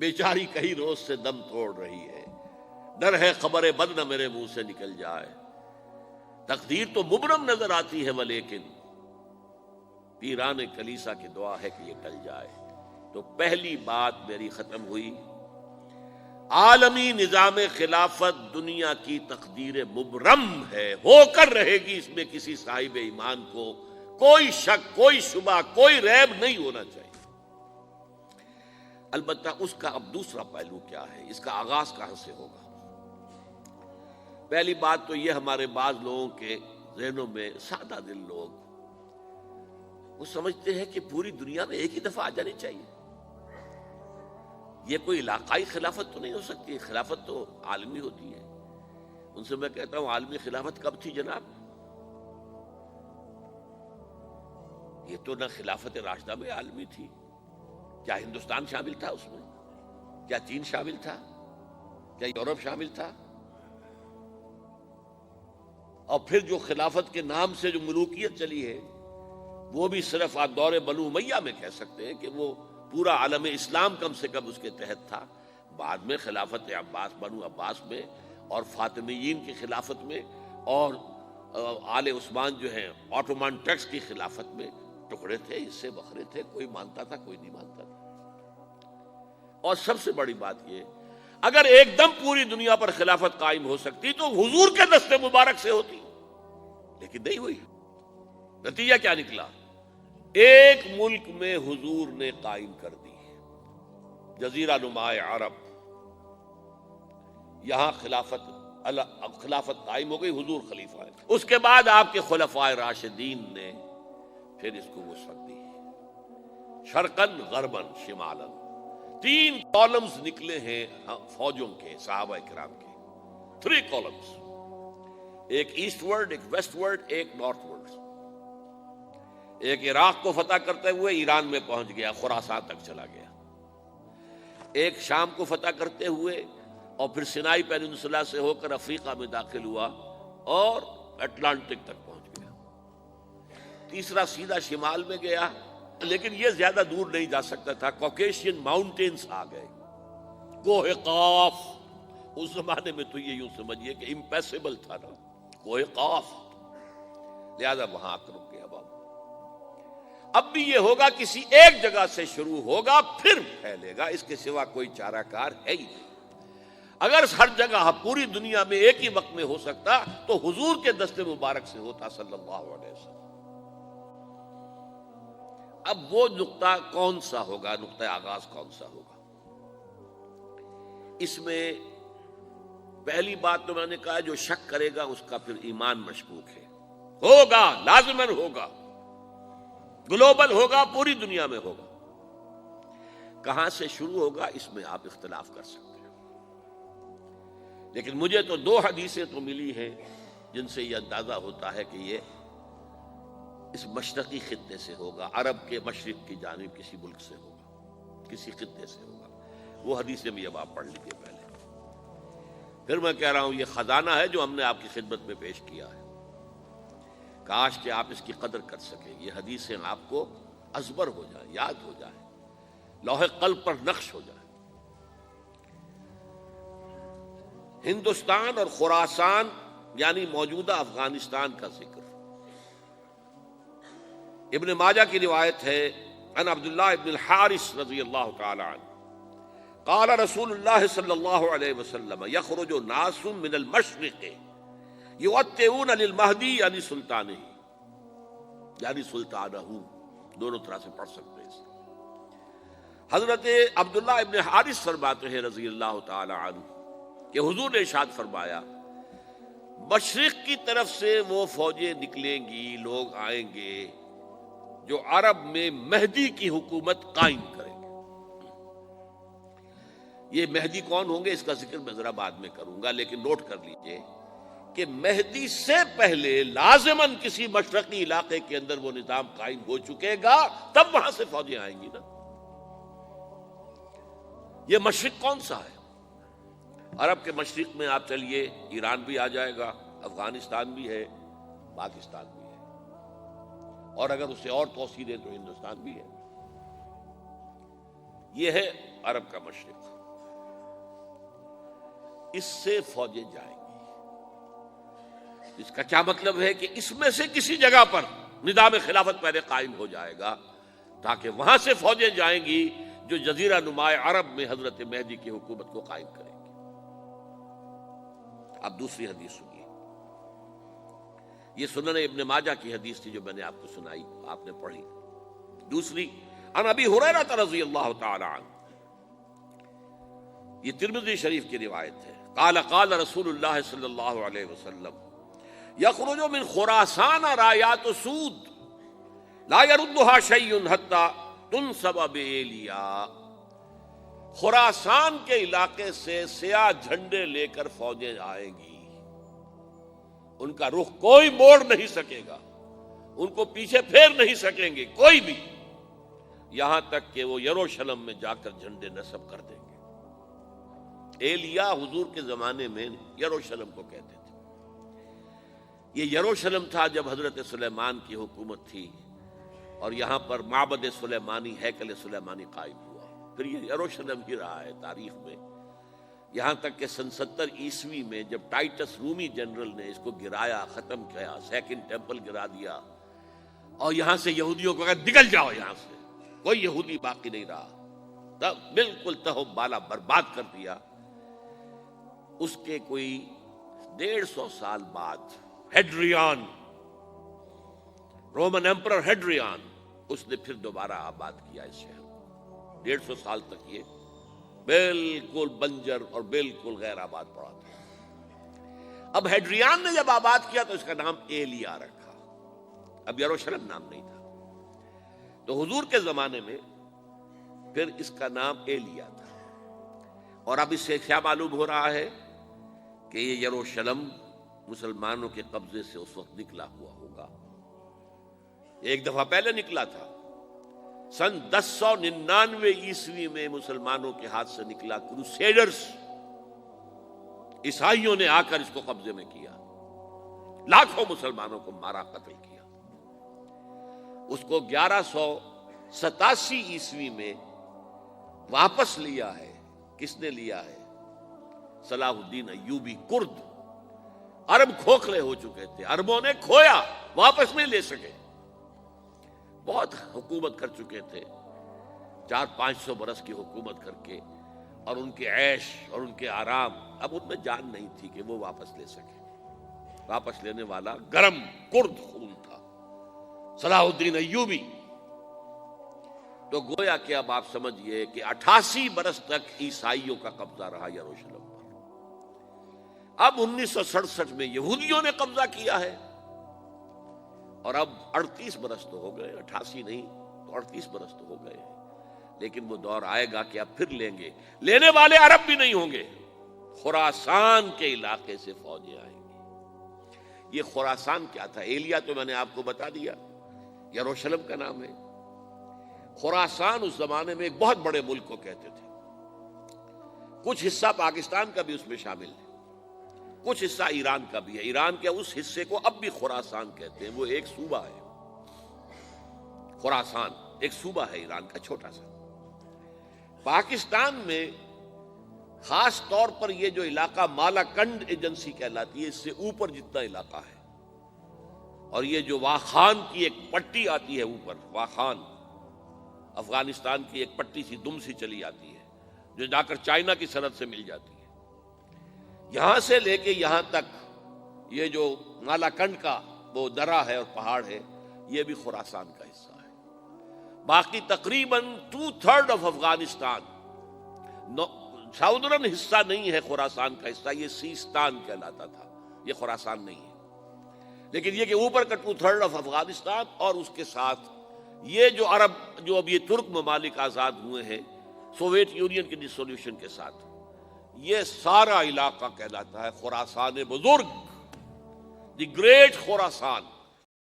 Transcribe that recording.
بیچاری کئی روز سے دم توڑ رہی ہے، ڈر ہے خبر بد نہ میرے منہ سے نکل جائے، تقدیر تو مبرم نظر آتی ہے ولیکن پیران کلیسا کی دعا ہے کہ یہ ٹل جائے۔ تو پہلی بات میری ختم ہوئی، عالمی نظام خلافت دنیا کی تقدیر مبرم ہے، ہو کر رہے گی، اس میں کسی صاحب ایمان کو کوئی شک، کوئی شبہ، کوئی ریب نہیں ہونا چاہیے۔ البتہ اس کا اب دوسرا پہلو کیا ہے، اس کا آغاز کہاں سے ہوگا؟ پہلی بات تو یہ، ہمارے بعض لوگوں کے ذہنوں میں، سادہ دل لوگ وہ سمجھتے ہیں کہ پوری دنیا میں ایک ہی دفعہ آ جانی چاہیے، یہ کوئی علاقائی خلافت تو نہیں ہو سکتی، خلافت تو عالمی ہوتی ہے۔ ان سے میں کہتا ہوں عالمی خلافت کب تھی جناب؟ یہ تو نہ خلافت راشدہ میں عالمی تھی، کیا ہندوستان شامل تھا اس میں؟ کیا چین شامل تھا؟ کیا یورپ شامل تھا؟ اور پھر جو خلافت کے نام سے جو ملوکیت چلی ہے وہ بھی صرف آپ دور بنو امیہ میں کہہ سکتے ہیں کہ وہ پورا عالم اسلام کم سے کم اس کے تحت تھا۔ بعد میں خلافت عباس، بنو عباس میں، اور فاطمیین کی خلافت میں، اور آل عثمان جو ہیں آٹومان ٹرکس کی خلافت میں ٹکڑے تھے، حصے بکھرے تھے، کوئی مانتا تھا، کوئی نہیں مانتا تھا۔ اور سب سے بڑی بات یہ، اگر ایک دم پوری دنیا پر خلافت قائم ہو سکتی تو حضور کے دست مبارک سے ہوتی، لیکن نہیں ہوئی۔ نتیجہ کیا نکلا؟ ایک ملک میں حضور نے قائم کر دی، جزیرہ نما عرب، یہاں خلافت قائم ہو گئی، حضور خلیفہ ہے۔ اس کے بعد آپ کے خلفائے راشدین نے پھر اس کو وسعت دی، شرقاً غرباً شمالاً، 3 کالمز نکلے ہیں فوجوں کے، صحابہ کرام کے، 3 کالمز، ایک ایسٹ ورڈ، ایک ویسٹ ورڈ، ایک نارتھ ورڈ۔ ایک عراق کو فتح کرتے ہوئے ایران میں پہنچ گیا، خراسان تک چلا گیا، ایک شام کو فتح کرتے ہوئے اور پھر سینائی پیننسولا سے ہو کر افریقہ میں داخل ہوا اور اٹلانٹک تک پہنچ گیا، تیسرا سیدھا شمال میں گیا، لیکن یہ زیادہ دور نہیں جا سکتا تھا، کوکیشین ماؤنٹینز آ گئے، کوہ قاف، اس زمانے میں تو یہ یوں سمجھیے کہ امپیسیبل تھا نا، کوہ قاف، لہذا وہاں آ کر رک گیا۔ اب بھی یہ ہوگا، کسی ایک جگہ سے شروع ہوگا پھر پھیلے گا، اس کے سوا کوئی چارہ کار ہے ہی نہیں۔ اگر ہر جگہ پوری دنیا میں ایک ہی وقت میں ہو سکتا تو حضور کے دست مبارک سے ہوتا صلی اللہ علیہ وسلم۔ اب وہ نقطہ کون سا ہوگا، نقطہ آغاز کون سا ہوگا؟ اس میں پہلی بات تو میں نے کہا، جو شک کرے گا اس کا پھر ایمان مشکوک ہے، ہوگا، لازماً ہوگا، گلوبل ہوگا، پوری دنیا میں ہوگا۔ کہاں سے شروع ہوگا اس میں آپ اختلاف کر سکتے ہیں، لیکن مجھے تو 2 حدیثیں تو ملی ہیں جن سے یہ اندازہ ہوتا ہے کہ یہ اس مشرقی خطے سے ہوگا، عرب کے مشرق کی جانب کسی ملک سے ہوگا، کسی خطے سے ہوگا۔ وہ حدیثیں بھی اب آپ پڑھ لیجیے پہلے، پھر میں کہہ رہا ہوں یہ خزانہ ہے جو ہم نے آپ کی خدمت میں پیش کیا ہے، کاش کہ آپ اس کی قدر کر سکیں، یہ حدیثیں آپ کو ازبر ہو جائیں، یاد ہو جائیں، لوح قلب پر نقش ہو جائیں۔ ہندوستان اور خراسان یعنی موجودہ افغانستان کا ذکر ابن ماجہ کی روایت ہے، عن عبداللہ ابن الحارث رضی اللہ تعالی عنہ قال رسول اللہ صلی اللہ علیہ وسلم یخرج ناس من المشرق یوطئون للمہدی یعنی سلطانہ، یعنی سلطانہ، دونوں طرح سے پڑھ سکتے ہیں۔ حضرت عبداللہ ابن حارث فرماتے ہیں رضی اللہ تعالی عنہ کہ حضور نے ارشاد فرمایا، مشرق کی طرف سے وہ فوجیں نکلیں گی، لوگ آئیں گے جو عرب میں مہدی کی حکومت قائم کریں گے۔ یہ مہدی کون ہوں گے اس کا ذکر میں ذرا بعد میں کروں گا، لیکن نوٹ کر لیجئے کہ مہدی سے پہلے لازماً کسی مشرقی علاقے کے اندر وہ نظام قائم ہو چکے گا، تب وہاں سے فوجیں آئیں گی نا۔ یہ مشرق کون سا ہے؟ عرب کے مشرق میں آپ چلیے، ایران بھی آ جائے گا، افغانستان بھی ہے، پاکستان بھی ہے، اور اگر اسے اور توسیع دیں تو ہندوستان بھی ہے۔ یہ ہے عرب کا مشرق، اس سے فوجیں جائیں گی۔ اس کا کیا مطلب ہے کہ اس میں سے کسی جگہ پر نظام خلافت پہلے قائم ہو جائے گا، تاکہ وہاں سے فوجیں جائیں گی جو جزیرہ نما عرب میں حضرت مہدی کی حکومت کو قائم کریں گی۔ اب دوسری حدیث سنیے، یہ سنن ابن ماجہ کی حدیث تھی جو میں نے آپ کو سنائی، آپ نے پڑھی۔ دوسری، عن ابی ہریرہ رضی اللہ تعالی عنہ، یہ ترمذی شریف کی روایت ہے، قال قال رسول اللہ صلی اللہ علیہ وسلم یخرج من خراسان رایات سود لا يردها شیء حتی تنصب بایلیا۔ خراسان کے علاقے سے سیاہ جھنڈے لے کر فوجیں آئیں گی، ان کا رخ کوئی موڑ نہیں سکے گا، ان کو پیچھے پھیر نہیں سکیں گے کوئی بھی، یہاں تک کہ وہ یروشلم میں جا کر جھنڈے نصب کر دیں گے۔ ایلیا حضور کے زمانے میں یروشلم کو کہتے تھے۔ یہ یروشلم تھا جب حضرت سلیمان کی حکومت تھی اور یہاں پر معبد سلیمانی، ہیکل سلیمانی قائم ہوا، پھر یہ یروشلم ہی رہا ہے تاریخ میں، یہاں تک کہ سن 70 عیسوی میں جب ٹائٹس رومی جنرل نے اس کو گرایا، ختم کیا، سیکنڈ ٹیمپل گرا دیا اور یہاں سے یہودیوں کو کہا نکل جاؤ یہاں سے، کوئی یہودی باقی نہیں رہا، تب بالکل تہو بالا برباد کر دیا۔ اس کے کوئی 150 سال بعد ہیڈریان، رومن ایمپرر ہیڈریان، اس نے پھر دوبارہ آباد کیا اس شہر کو۔ 150 سال تک یہ بالکل بنجر اور بالکل غیر آباد پڑا تھا۔ اب ہیڈریان نے جب آباد کیا تو اس کا نام ایلیا رکھا، اب یروشلم نام نہیں تھا۔ تو حضور کے زمانے میں پھر اس کا نام ایلیا تھا، اور اب اس سے کیا معلوم ہو رہا ہے کہ یہ یروشلم مسلمانوں کے قبضے سے اس وقت نکلا ہوا ہوگا۔ ایک دفعہ پہلے نکلا تھا، سن 1099 عیسوی میں مسلمانوں کے ہاتھ سے نکلا، کروسیڈرز عیسائیوں نے آ کر اس کو قبضے میں کیا، لاکھوں مسلمانوں کو مارا، قتل کیا۔ اس کو 1187 عیسوی میں واپس لیا ہے۔ کس نے لیا ہے؟ صلاح الدین ایوبی، کرد۔ عرب کھوکھلے ہو چکے تھے، عربوں نے کھویا، واپس نہیں لے سکے، بہت حکومت کر چکے تھے، 400-500 برس کی حکومت کر کے، اور ان کے عیش اور ان کے آرام، اب ان میں جان نہیں تھی کہ وہ واپس لے سکے۔ واپس لینے والا گرم کرد خون تھا، صلاح الدین ایوبی۔ تو گویا کہ اب آپ سمجھئے کہ 88 برس تک عیسائیوں کا قبضہ رہا یروشلم پر۔ اب 1967 میں یہودیوں نے قبضہ کیا ہے، اور اب 38 برس تو ہو گئے، 88 نہیں تو 38 برس تو ہو گئے، لیکن وہ دور آئے گا کہ اب پھر لیں گے۔ لینے والے عرب بھی نہیں ہوں گے، خراسان کے علاقے سے فوجیں آئیں گی۔ یہ خراسان کیا تھا؟ ایلیا تو میں نے آپ کو بتا دیا، یروشلم کا نام ہے۔ خراسان اس زمانے میں ایک بہت بڑے ملک کو کہتے تھے، کچھ حصہ پاکستان کا بھی اس میں شامل ہے، کچھ حصہ ایران کا بھی ہے۔ ایران کے اس حصے کو اب بھی خراسان کہتے ہیں، وہ ایک صوبہ ہے۔ خراسان ایک صوبہ ہے ایران کا، چھوٹا سا۔ پاکستان میں خاص طور پر یہ جو علاقہ مالا کنڈ ایجنسی کہلاتی ہے، اس سے اوپر جتنا علاقہ ہے، اور یہ جو واخان کی ایک پٹی آتی ہے اوپر، واخان افغانستان کی ایک پٹی سی دم سی چلی آتی ہے جو جا کر چائنا کی سرحد سے مل جاتی ہے، یہاں سے لے کے یہاں تک یہ جو مالا کنڈ کا وہ درہ ہے اور پہاڑ ہے، یہ بھی خراسان کا حصہ ہے۔ باقی تقریباً 2/3 آف افغانستان ساؤدرن حصہ نہیں ہے خراسان کا حصہ، یہ سیستان کہلاتا تھا، یہ خراسان نہیں ہے۔ لیکن یہ کہ اوپر کا 2/3 آف افغانستان، اور اس کے ساتھ یہ جو عرب، جو اب یہ ترک ممالک آزاد ہوئے ہیں سوویت یونین کی ڈسولوشن کے ساتھ، یہ سارا علاقہ کہلاتا ہے خراسان بزرگ، دی گریٹ خراسان۔